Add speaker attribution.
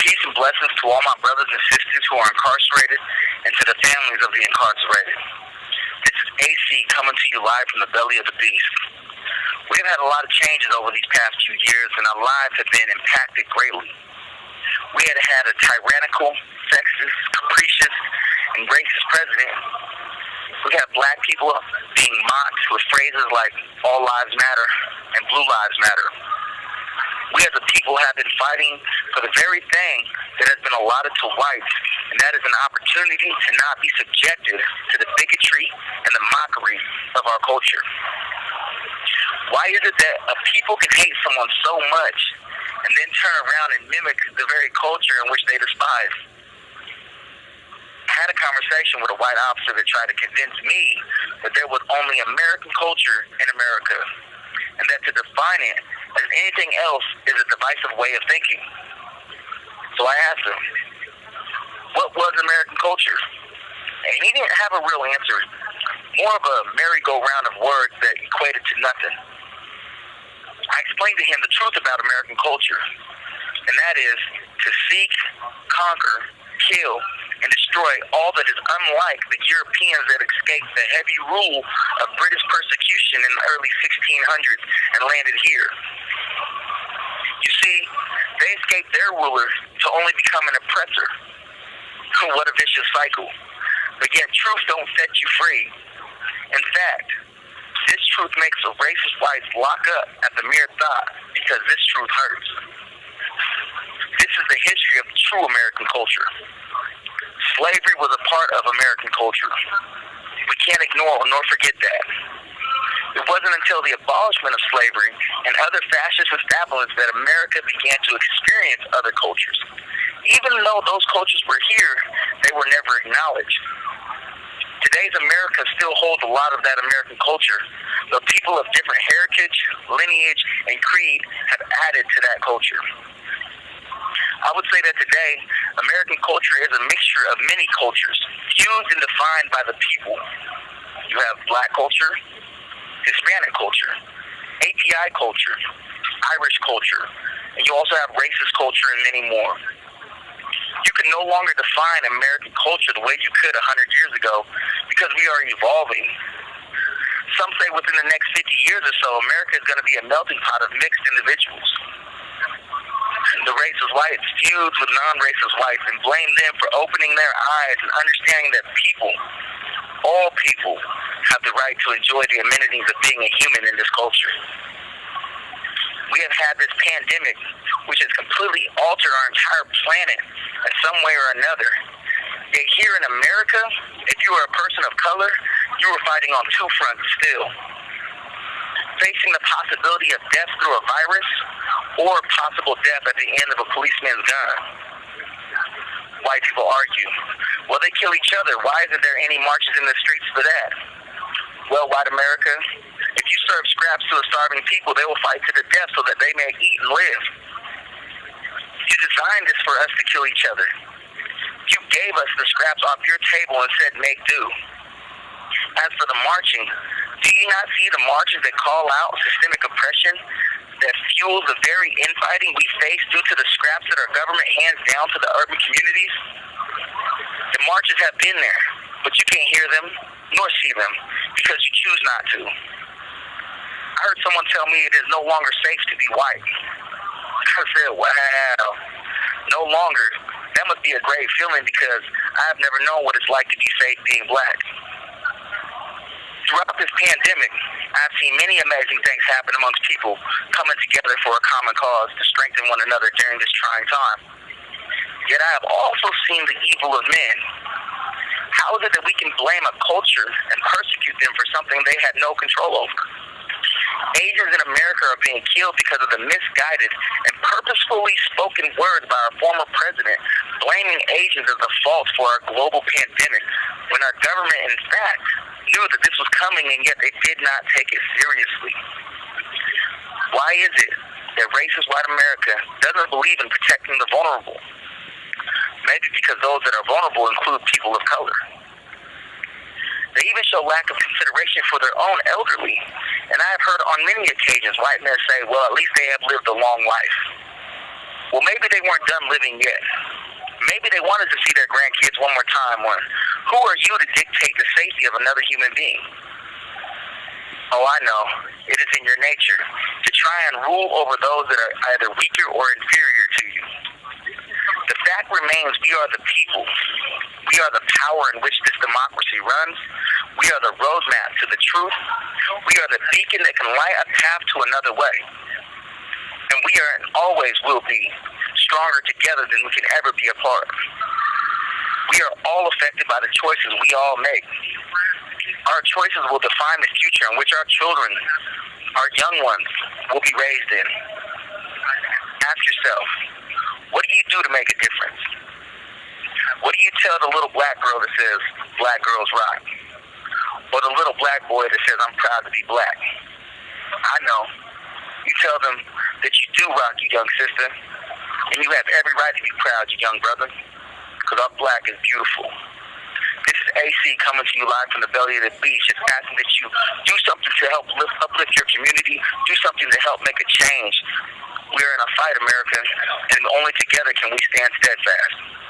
Speaker 1: Peace and blessings to all my brothers and sisters who are incarcerated and to the families of the incarcerated. This is AC coming to you live from the belly of the beast. We have had a lot of changes over these past few years, and our lives have been impacted greatly. We had a tyrannical, sexist, capricious, and racist president. We have black people being mocked with phrases like all lives matter and blue lives matter. We as a people have been fighting for the very thing that has been allotted to whites, and that is an opportunity to not be subjected to the bigotry and the mockery of our culture. Why is it that a people can hate someone so much and then turn around and mimic the very culture in which they despise? I had a conversation with a white officer that tried to convince me that there was only American culture in America, and that to define it as anything else is a divisive way of thinking. So I asked him, what was American culture? And he didn't have a real answer, more of a merry-go-round of words that equated to nothing. I explained to him the truth about American culture, and that is to seek, conquer, kill, and destroy all that is unlike the Europeans that escaped the heavy rule of British persecution in the early 1600s and landed here. You see, they escaped their rulers to only become an oppressor. What a vicious cycle. But yet truth don't set you free. In fact, this truth makes a racist whites lock up at the mere thought because this truth hurts. This is the history of true American culture. Slavery was a part of American culture. We can't ignore nor forget that. It wasn't until the abolishment of slavery and other fascist establishments that America began to experience other cultures. Even though those cultures were here, they were never acknowledged. Today's America still holds a lot of that American culture, but people of different heritage, lineage, and creed have added to that culture. I would say that today, American culture is a mixture of many cultures, fused and defined by the people. You have black culture, Hispanic culture, API culture, Irish culture, and you also have racist culture and many more. You can no longer define American culture the way you could 100 years ago because we are evolving. Some say within the next 50 years or so, America is going to be a melting pot of mixed individuals. The racist whites fuse with non-racist whites and blame them for opening their eyes and understanding that people, all people, have the right to enjoy the amenities of being a human in this culture. We have had this pandemic, which has completely altered our entire planet in some way or another. Yet here in America, if you are a person of color, you are fighting on two fronts still. Facing the possibility of death through a virus or possible death at the end of a policeman's gun. White people argue, well, they kill each other. Why isn't there any marches in the streets for that? Well, white America, if you serve scraps to a starving people, they will fight to the death so that they may eat and live. You designed this for us to kill each other. You gave us the scraps off your table and said, make do. As for the marching, do you not see the marches that call out systemic oppression that fuels the very infighting we face due to the scraps that our government hands down to the urban communities? The marches have been there, but you can't hear them nor see them because you choose not to. I heard someone tell me it is no longer safe to be white. I said, wow, no longer. That must be a great feeling because I have never known what it's like to be safe being black. Throughout this pandemic, I've seen many amazing things happen amongst people coming together for a common cause to strengthen one another during this trying time. Yet I have also seen the evil of men. How is it that we can blame a culture and persecute them for something they had no control over? Asians in America are being killed because of the misguided and purposefully spoken words by our former president, blaming Asians as the fault for our global pandemic, when our government, in fact, knew that this was coming and yet they did not take it seriously. Why is it that racist white America doesn't believe in protecting the vulnerable? Maybe because those that are vulnerable include people of color. They even show lack of consideration for their own elderly. And I have heard on many occasions white men say, well, at least they have lived a long life. Well, maybe they weren't done living yet. Maybe they wanted to see their grandkids one more time. Who are you to dictate the safety of another human being? Oh, I know. It is in your nature to try and rule over those that are either weaker or inferior to you. The fact remains we are the people. We are the power in which this democracy runs. We are the roadmap to the truth. We are the beacon that can light a path to another way. And we are and always will be stronger together than we can ever be apart. We are all affected by the choices we all make. Our choices will define the future in which our children, our young ones, will be raised in. Ask yourself, what do you do to make a difference? What do you tell the little black girl that says, black girls rock? Or the little black boy that says, I'm proud to be black? I know. You tell them that you do rock, you young sister, and you have every right to be proud, you young brother, because our black is beautiful. This is AC coming to you live from the belly of the beast, just asking that you do something to help uplift your community, do something to help make a change. We are in a fight, America, and only together can we stand steadfast.